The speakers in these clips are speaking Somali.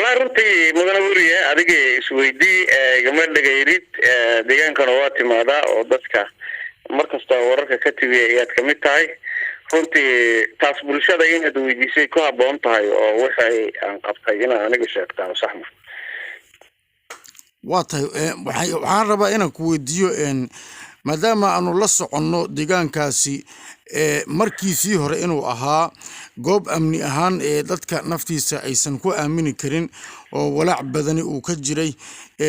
والله runtii mudana wariye adiga isweydii gabadha gayrid deegaanka nooti maada oo dadka markasta wararka ka tibiyay ayaad kamid tahay runtii taas bulshada inaad weydiisay ku haboon tahay oo waxay aan qabtay in aniga sheegtaan sax ma waxaan rabaa inaan ku weydiiyo maadaama aanu la soconno deegaankaasi markiisii hore inuu ahaa goob amni ahaan dadka naftiisa aysan ku aamini karin oo walaac badani uu ka jiray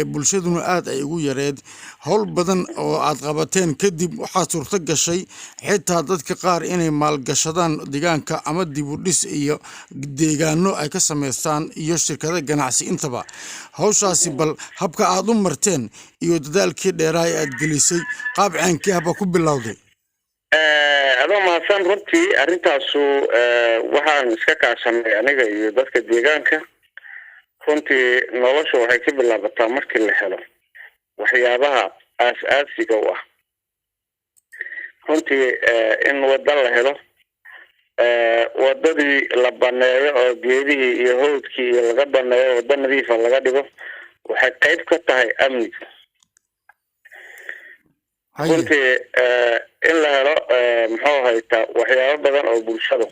bulshaduna aad ay ugu yareed hawl badan oo aad qabateen kadib waxaa suurto gashay xitaa dadka qaar inay maalgashadaan deegaanka ama dib u dhis iyo deegaano ay ka sameystaan iyo shirkado ganacsi intaba hawshaasi bal habka aad u marteen iyo dadaalkii dheeraay aad gelisay qaab caankii haba ku bilowday adoo mahadsan runtii arrintaasu waxaan iska kaashanay aniga iyo dadka deegaanka runtii nolosha waxay ka bilaabataa markii la helo waxyaabaha aas-aasiga u ah runtii in wada la helo wadadii la baneeyo oo geedihii iyo hawdkii iyo laga baneeyo wada nadiifa laga dhigo waxay qayb ka tahay amniga runtii in la helo muxuu haytaa waxyaabo badan oo bulshada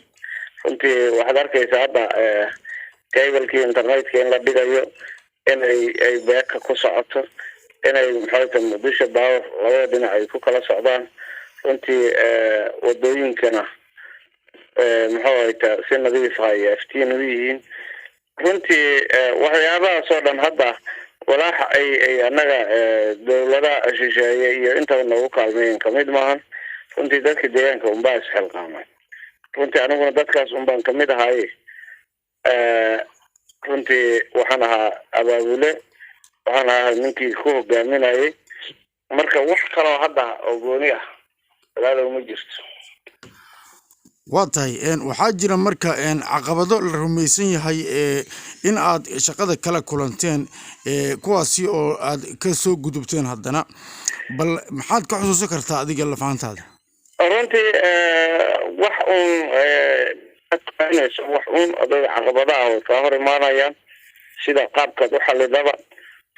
runtii waxaad arkaysaa hadda كيبلكي إنترنت كين لا بيجايو إن أي باك كوسعته إن أي محاولة مدرسة باو ولا بين أي كوكلا صعبان أنت ودوين كنا محاولة سنة ذي فاي أفتين ويين أنت وحيابا صارن هذا ولا أي أنا دولة أشياء أنت ونوك علمين كميد معهن أنت ذاك ديان كومباس حلقة ما أنت أنا كنا ذاك كومبان كميد هاي runtii waxaan ahaa abaabule waxaan ahaa ninkii ku hogaaminayay marka wax kale oo hadda oo gooni ah walaalow ma jirto waa tahay waxaa jira marka caqabado la rumaysan yahay in aad shaqada kala kulanteen kuwaasi oo aad ka soo gudubteen haddana bal maxaad ka xusuusan kartaa adiga lafaantaada runtii wax وحون أضيع عقبضاء وكهر مانيا سيدا قابك وحل دبا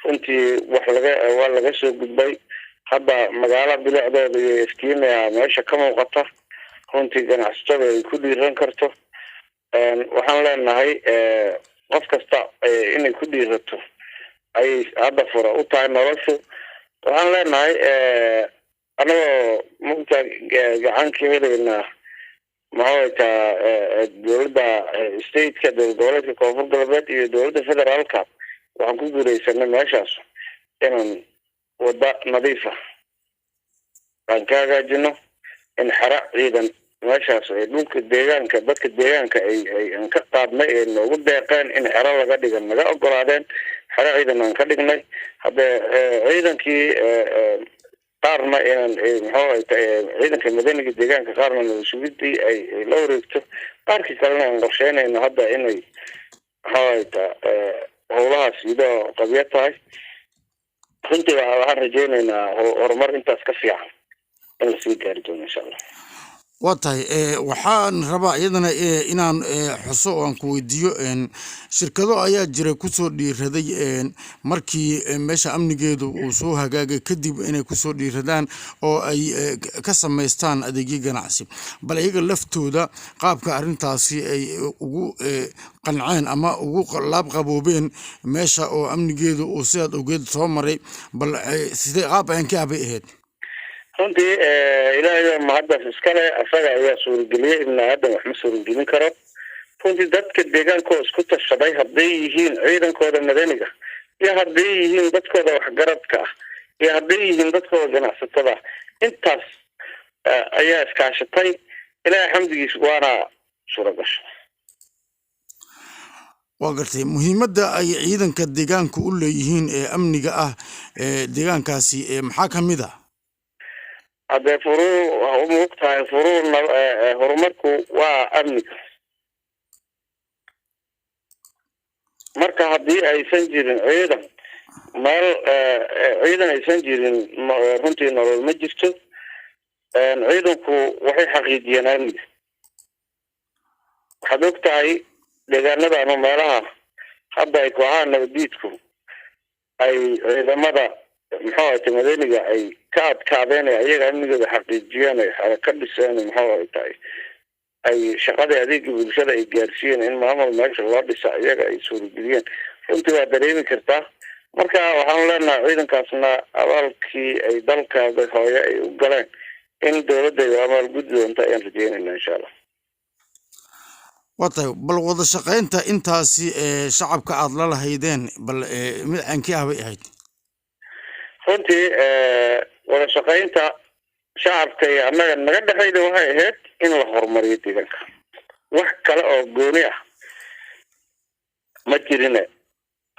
فنتي وحلقة ولا قصة قبي هذا مقالة بلا ده بيفتين يا معيشة كم وقطة فنتي كان عستوى كل يرنكرته وحنا لنا هاي قفكستا إن كل يرته أي هذا فرع وطعم راسه وحنا لنا هاي أنا ممكن جعان كبير إنه معاوية دولة ستيت كده دولة كوفر قلبات iyo dowladda federaalka waxaan ku guuleysannay meeshaas inaan wada nadiif ah aan ka hagaajino in xara ciidan meeshaas ay dhulka deegaanka dadka deegaanka ay ka qaadnay ee noogu deeqeen in xara laga dhigo naga ogolaadeen xara ciidan aan ka dhignay hadda ciidankii qaarna in ciidanka madaniga deegaanka qaarna suuqii ay la wareegto qaarkii kalena aan qorsheynayno hadda inay howlahaas sidoo qabiyad tahay runtii waxaan rajeynaynaa horumar intaas ka fiican in la sii gaari doono insha allah waa tahay waxaan rabaa iyadana inaan xuso oo aan ku weydiiyo shirkado ayaa jira ku soo dhiiraday markii meesha amnigeedu uu soo hagaagay kadib inay ku soo dhiiradaan oo ay ka sameystaan adeegyo ganacsi bal iyaga laftooda qaabka arrintaasi ay ugu qanceen ama ugu laab qaboobeen meesha oo amnigeedu uu sidaad ogeed soo maray bal sidee qaab aan ka abay ahayd runtii ilaahay ma hadda iskale asaga ayaa suurageliyay in aadan wax ma suuragelin karo runtii dadka deegaanka isku tashaday hadday yihiin ciidankooda madaniga iyo hadday yihiin dadkooda waxgaradka ah iyo hadday yihiin dadkooda ganacsatada intaas ayaa iskaashatay ilaahay xamdigiis waana suuragashay waa gartay muhiimadda ay ciidanka deegaanka u leeyihiin ee amniga ah deegaankaasi maxaa ka mid ah هذا فروع مقطع فروع هرمركو وأمنك مركز هذه أي سنجر أيضا مال أيضا أي سنجر هنتي نور المجلس أيضا كو وحي حقيقي أمنك حدوك تعي لقى نبع مالها hadda ay kooxaha nabadiidku ay ciidamada muxuu ahayd madaniga ay ka adkaadeen iyaga amnigooda xaqiijiyeen ay ka dhiseen muxuu ahayd ay shaqada adeegga bulshada ay gaarsiiyeen in maamul meesha loo dhisa iyaga ay suurageliyeen runtii waa dareemi kartaa marka waxaan leenahay ciidankaasna abaalkii ay dalkaaga hooyo ay u galeen in dowladda ay abaal gudi doonto ayaan rajeynaynaa insha allah watay bal wada shaqaynta intaasi shacabka aad la lahaydeen bal mid aankii ah bay ahayd runtii wada shaqaynta shacabka iyo annaga naga dhexayda waxay ahayd in la horumariyo deegaanka wax kale oo gooni ah ma jirine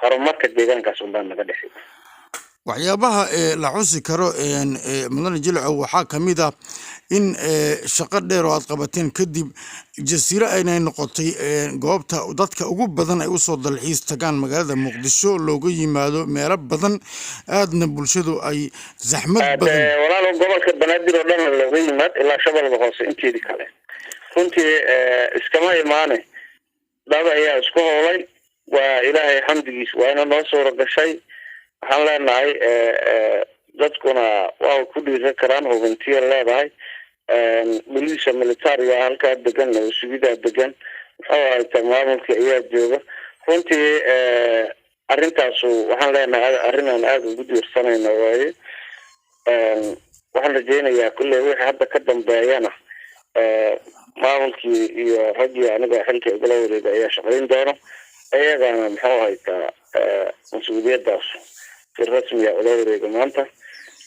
horumarka deegaankaas unbaa naga dhexay waxyaabaha la xusi karo mudane jilco waxaa ka mid ah in shaqo dheer oo aad qabateen kadib jasiiro aynay noqotay goobta dadka ugu badan ay usoo dalxiis tagaan magaalada muqdisho looga yimaado meelo badan aadna bulshadu ay zaxmad badan walaalo gobolka banaadir oo dhan looga yimaad ilaa shabeelka hoose inteedii kale runtii iskama imaane dad ayaa isku howlay waa ilaahay xamdigiis waa ina noo suura gashay waxaan leenahay dadkuna waa ku dhiiran karaan hubintiya leedahay booliisa militariga halkaa degan oo sugidaa degan muxuu ahayd maamulka ayaa jooga runtii arrintaasu waxaan leenahay arrinaan aada ugu diirsanayna waaye waxaan rajeynayaa kulley wixii hadda ka dambeeyana maamulkii iyo raggii aniga xilka igala wareega ayaa shaqayn doono iyagana muxuu ahayd mas-uuliyadaas si rasmiya ula wareega maanta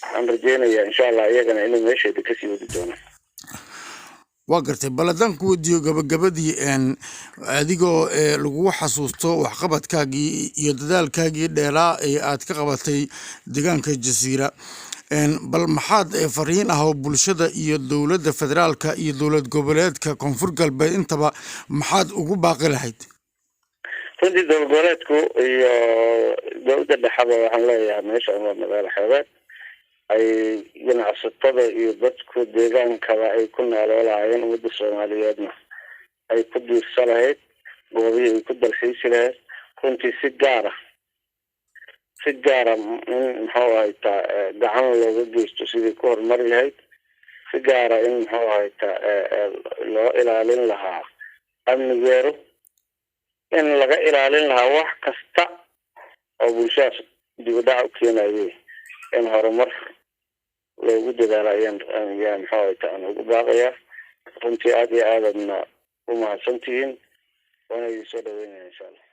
waxaan rajeynayaa insha allah iyagana inay meesheeda kasii wadi doonaan waa gartay bal haddaan ku weydiiyo gabagabadii adigoo lagugu xasuusto waxqabadkaagii iyo dadaalkaagii dheeraa ee aad ka qabatay deegaanka jasiira bal maxaad fariin ah oo bulshada iyo dowladda federaalka iyo dowlad goboleedka koonfur galbeed intaba maxaad ugu baaqi lahayd runtii dowlad goboleedku iyo dowladda dhexaba waxaan leeyahay meesha waa magaalo xeebeed ay ganacsatada iyo dadku deegaankaba ay ku noolaayeen ummadda soomaaliyeedna ay ku diirsa lahayd goobihii ay ku dalxiisi lahayd runtii si gaara in muxuu ahaytaa gacan looga geysto sidii ku horumari lahayd si gaara in muxuu ahaytaa loo ilaalin lahaa amnigeeru in laga ilaalin lahaa wax kasta oo bulshadaas dibadhac u keenayay in horumar loogu dadaalo ayaan muxuu ahaytaa aan ugu baaqayaa runtii aada iyo aadadna u mahadsantihiin waana idin soo dhaweynaya insha allah